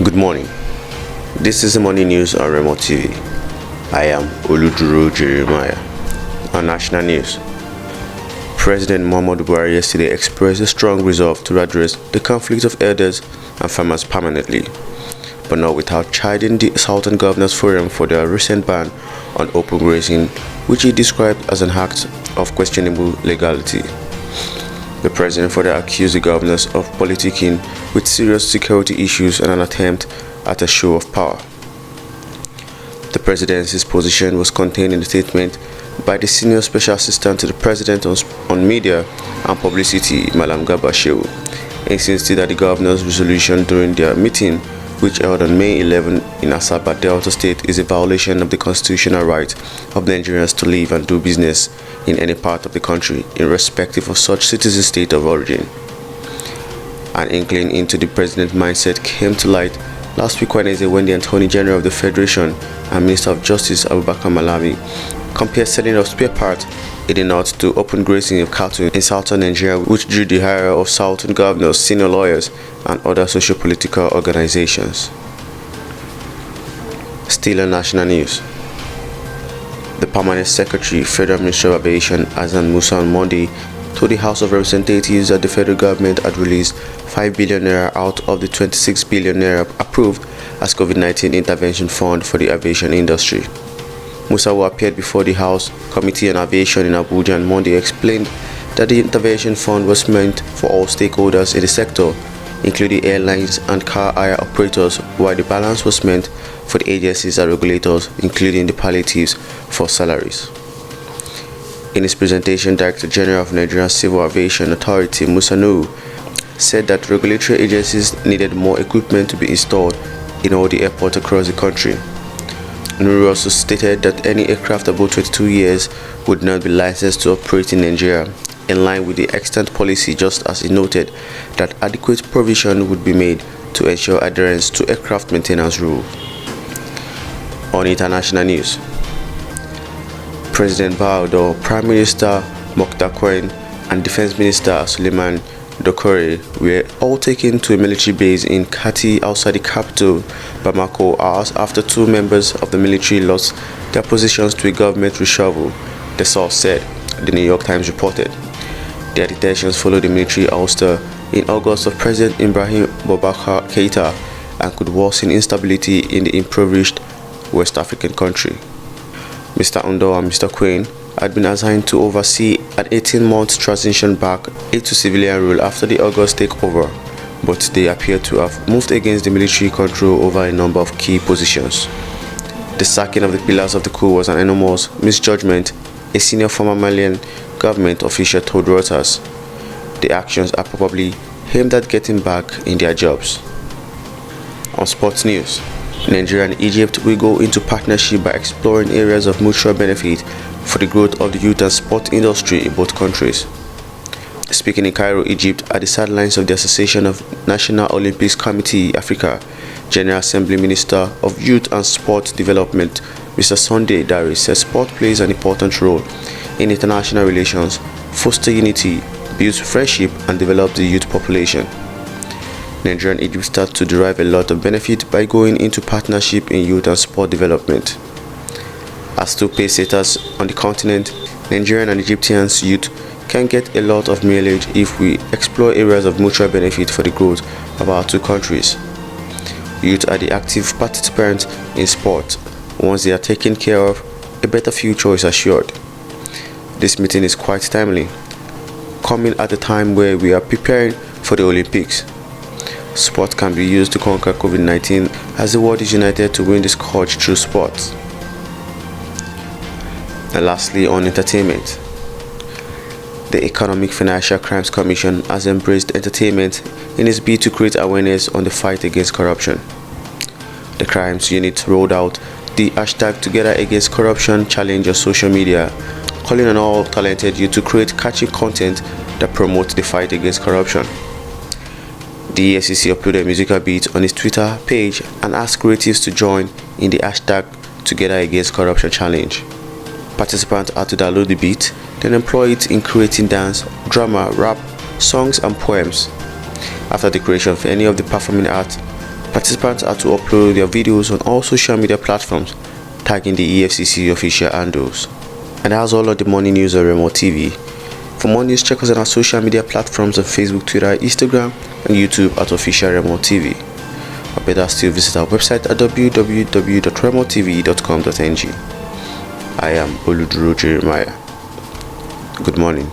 Good morning. This is the morning news on Remote TV. I am Oluduro Jeremiah. On national news, President Muhammadu Buhari yesterday expressed a strong resolve to address the conflict of elders and farmers permanently, but not without chiding the Southern Governors Forum for their recent ban on open grazing, which he described as an act of questionable legality. The president further accused the governors of politicking with serious security issues and an attempt at a show of power. The presidency's position was contained in a statement by the senior special assistant to the president on media and publicity, Malam Garba Shehu, insisting that the governor's resolution during their meeting, which held on May 11 in Asaba, Delta State, is a violation of the constitutional right of Nigerians to live and do business in any part of the country, irrespective of such citizen state of origin. An inkling into the president's mindset came to light last week Wednesday when the Attorney General of the Federation and Minister of Justice Abubakar Malami compared selling of spare parts in the north to open grazing of cattle in southern Nigeria, which drew the ire of southern governors, senior lawyers, and other socio-political organizations. Still on national news, the Permanent Secretary, Federal Ministry of Aviation, Azan Musa, on Monday told the House of Representatives that the federal government had released 5 billion naira out of the 26 billion naira approved as COVID-19 intervention fund for the aviation industry. Musa, who appeared before the House Committee on Aviation in Abuja on Monday, explained that the intervention fund was meant for all stakeholders in the sector, including airlines and car hire operators, while the balance was meant for the agencies and regulators, including the palliatives for salaries. In his presentation, Director General of Nigerian Civil Aviation Authority, Musa Nuhu, said that regulatory agencies needed more equipment to be installed in all the airports across the country. Nuhu also stated that any aircraft above 22 years would not be licensed to operate in Nigeria, in line with the extant policy, just as he noted that adequate provision would be made to ensure adherence to aircraft maintenance rules. On international news, President Baodo, Prime Minister Mokhtar Quain, and Defense Minister Suleiman Dokore were all taken to a military base in Kati outside the capital, Bamako, hours after two members of the military lost their positions to a government reshuffle, the source said, the New York Times reported. Their detentions followed the military ouster in August of President Ibrahim Boubacar Keïta and could worsen instability in the impoverished West African country. Mr. Ondo and Mr. Quain had been assigned to oversee an 18-month transition back into civilian rule after the August takeover, but they appear to have moved against the military control over a number of key positions. The sacking of the pillars of the coup was an enormous misjudgment, a senior former Malian government official told Reuters. The actions are probably aimed at getting back in their jobs. On sports news, Nigeria and Egypt will go into partnership by exploring areas of mutual benefit for the growth of the youth and sport industry in both countries. Speaking in Cairo, Egypt, at the sidelines of the Association of National Olympics Committee Africa, General Assembly Minister of Youth and Sport Development, Mr. Sunday Dari, said sport plays an important role in international relations, foster unity, build friendship, and develop the youth population. Nigeria and Egypt start to derive a lot of benefit by going into partnership in youth and sport development. As two pace-setters on the continent, Nigerian and Egyptians youth can get a lot of mileage if we explore areas of mutual benefit for the growth of our two countries. Youth are the active participants in sport. Once they are taken care of, a better future is assured. This meeting is quite timely, coming at a time where we are preparing for the Olympics. Sport can be used to conquer COVID-19 as the world is united to win this scourge through sports. And lastly, on entertainment, the Economic Financial Crimes Commission has embraced entertainment in its bid to create awareness on the fight against corruption. The Crimes Unit rolled out the hashtag Together Against Corruption challenge on social media, calling on all talented youth to create catchy content that promotes the fight against corruption. The EFCC uploaded a musical beat on its Twitter page and asked creatives to join in the hashtag Together Against Corruption challenge. Participants are to download the beat, then employ it in creating dance, drama, rap, songs, and poems. After the creation of any of the performing arts, Participants are to upload their videos on all social media platforms, tagging the EFCC official handles. And that's all of the morning news on Remo TV. For more news, check us on our social media platforms on Facebook, Twitter, Instagram, and YouTube at official Remo TV. Or better still, visit our website at www.remotv.com.ng. I am Oluduro Jeremiah. Good morning.